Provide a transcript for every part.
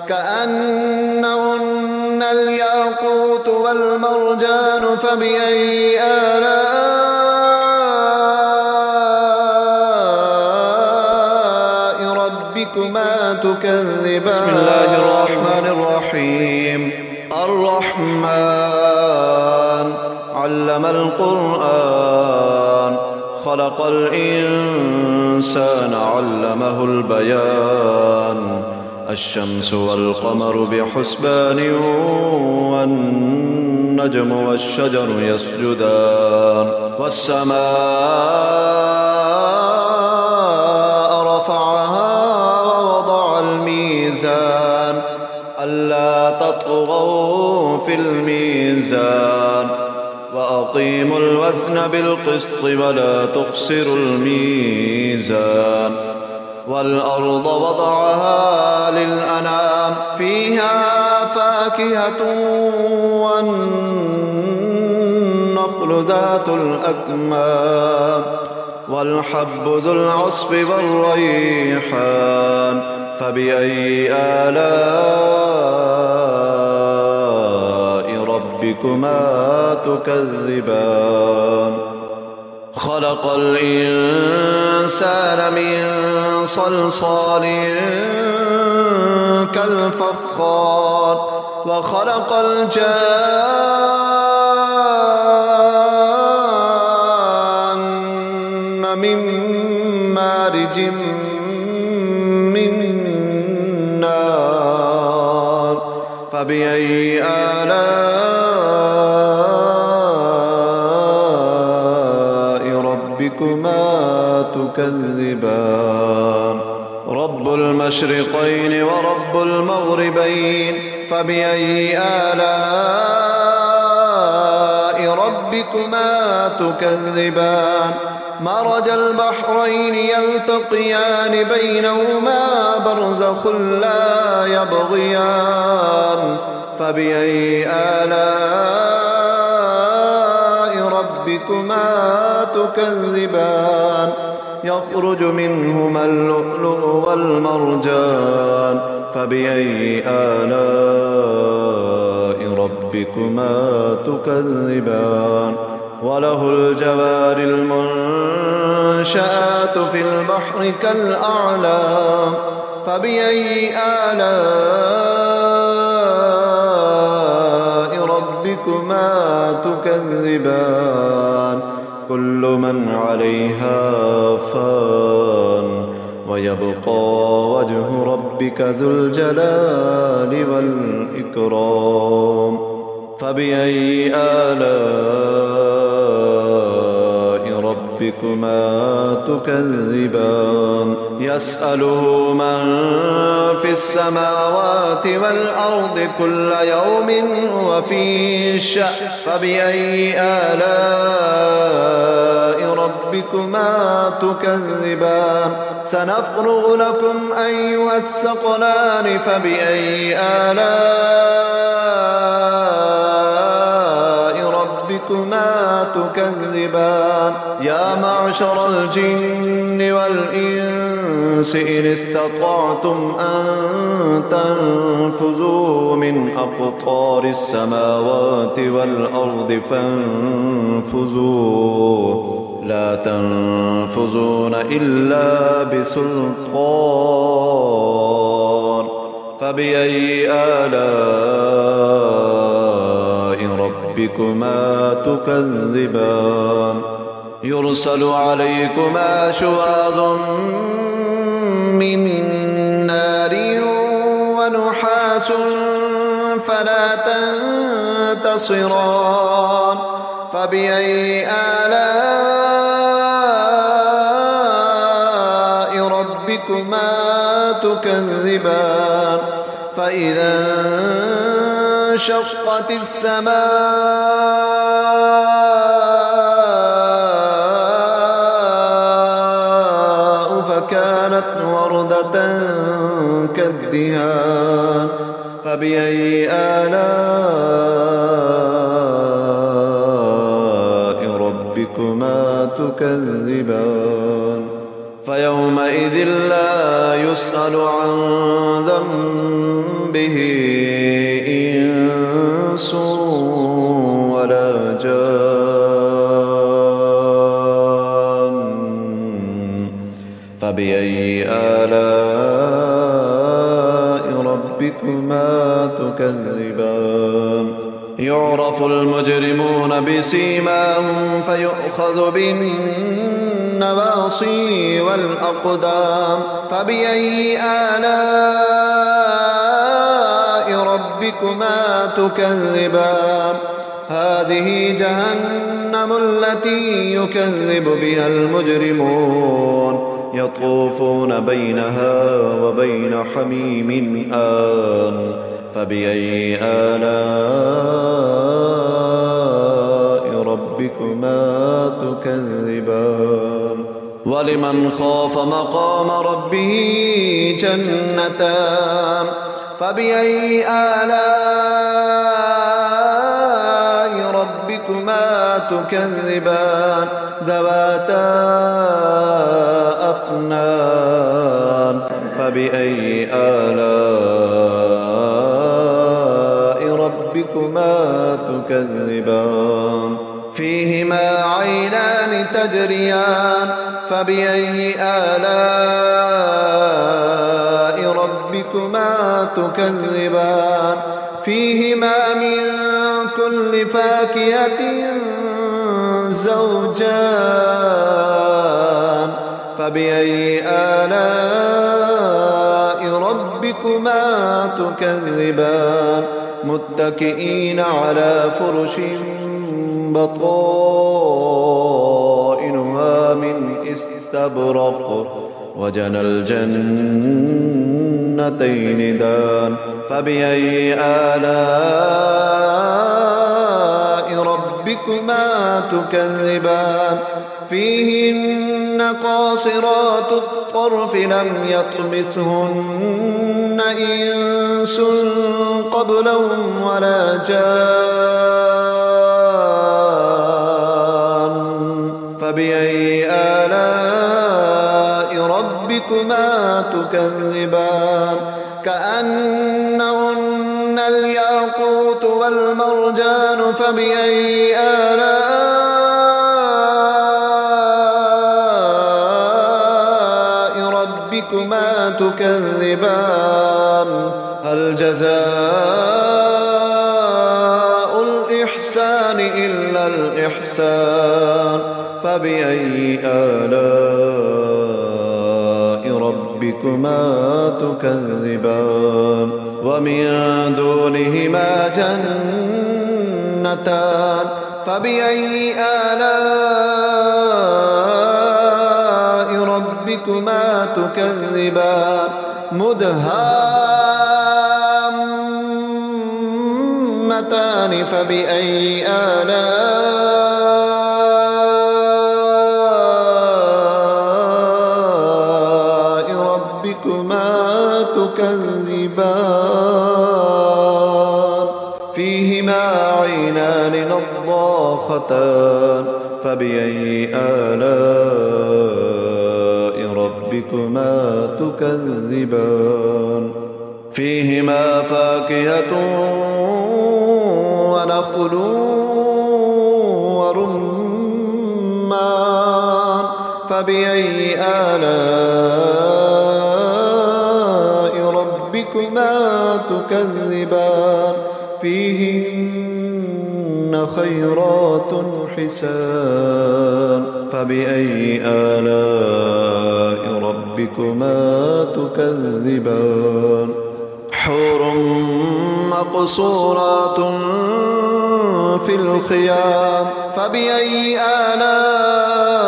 كأنهن الياقوت والمرجان فبأي آلاء ربكما تكذبان. بسم الله الرحمن الرحيم. الرحمن علم القرآن خلق الإنسان علمه البيان. الشمس والقمر بحسبان والنجم والشجر يسجدان. والسماء رفعها ووضع الميزان ألا تطغوا في الميزان وأقيموا الوزن بالقسط ولا تخسروا الميزان. والأرض وضعها للأنام فيها فاكهة والنخل ذات الأكمام والحب ذو العصف والريحان فبأي آلاء ربكما تكذبان. خلق الإنسان من صلصال كالفخار وخلق الجان من مارج من نار فبأي آلاء ربكما تكذبان. رب المشرقين ورب المغربين فبأي آلاء ربكما تكذبان. مرج البحرين يلتقيان بينهما برزخ لا يبغيان فبأي آلاء ربكما تكذبان. يخرج منهما اللؤلؤ والمرجان فبأي آلاء ربكما تكذبان. وله الجوار المنشآت في البحر كالأعلام فبأي آلاء ربكما تكذبان. كل من عليها فان ويبقى وجه ربك ذو الجلال والإكرام فبأي آلاء ربكما تكذبان. يسأله من في السماوات والأرض كل يوم وفي شأن فبأي آلاء ربكما تكذبان. سنفرغ لكم أيها الثقلان فبأي آلاء ربكما تكذبان. يا معشر الجن والإنس إن استطعتم أن تنفذوا من أقطار السماوات والأرض فانفذوا لا تنفذون إلا بسلطان فبأي آلاء ربكما تكذبان. يرسل عليكما شواظ من نار ونحاس فلا تنتصران فبأي آلاء ربكما تكذبان. فإذا انشقت السماء فكانت وردة كالدهان فبأي آلاء ربكما تكذبان. فيومئذ لا يسأل عن ذنبه إنس ولا جان فبأي آلاء ربكما تكذبان يعرف المجرمون بسيماهم فيؤخذ بالنواصي والأقدام فبأي آلاء ربكما تكذبان هذه جهنم التي يكذب بها المجرمون يطوفون بينها وبين حميم آن فبأي آلاء ربكما تكذبان ولمن خاف مقام ربه جنتان فبأي آلاء ربكما تكذبان ذواتا أفنان فبأي آلاء ربكما تكذبان فيهما عينان تجريان فبأي آلاء ربكما تكذبان فيهما من كل فاكهة زوجان فبأي آلاء ربكما تكذبان متكئين على فرش بطائنها من استبرق وجنى الجنتين دان فبأي آلاء ربكما تكذبان فيهن قاصرات الطرف لم يطمثهن إنس قبلهم ولا جان فبأي آلاء ربكما تكذبان كأنهن الياقوت والمرجان فبأي آلاء ربكما تكذبان هل جزاء الإحسان إلا الإحسان فبأي آلاء ربكما تكذبان ومن دونهما جنتان فبأي آلاء ربكما تكذبان مدهامتان فبأي آلاء ربكما تكذبان فيهما عينان نضاختان فبأي آلاء ربكما تكذبان فيهما فاكهة ونخل ورمان فبأي آلاء ربكما تكذبان فيهن خيرات حسان فبأي آلاء ربكما تكذبان حور مقصورات في الخيام فبأي آلاء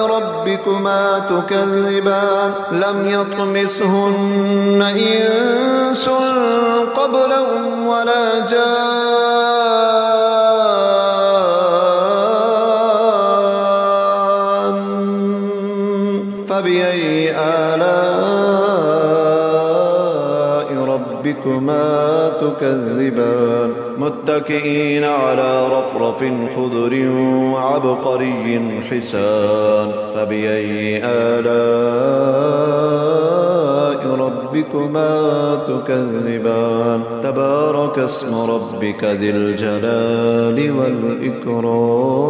ربكما تكذبان لم يطمسهن إنس قبلهم ولا جان فبأي آلاء ربكما تكذبان متكئين على رفرف خضر وعبقري حسان فبأي آلاء ربكما تكذبان تبارك اسم ربك ذي الجلال والإكرام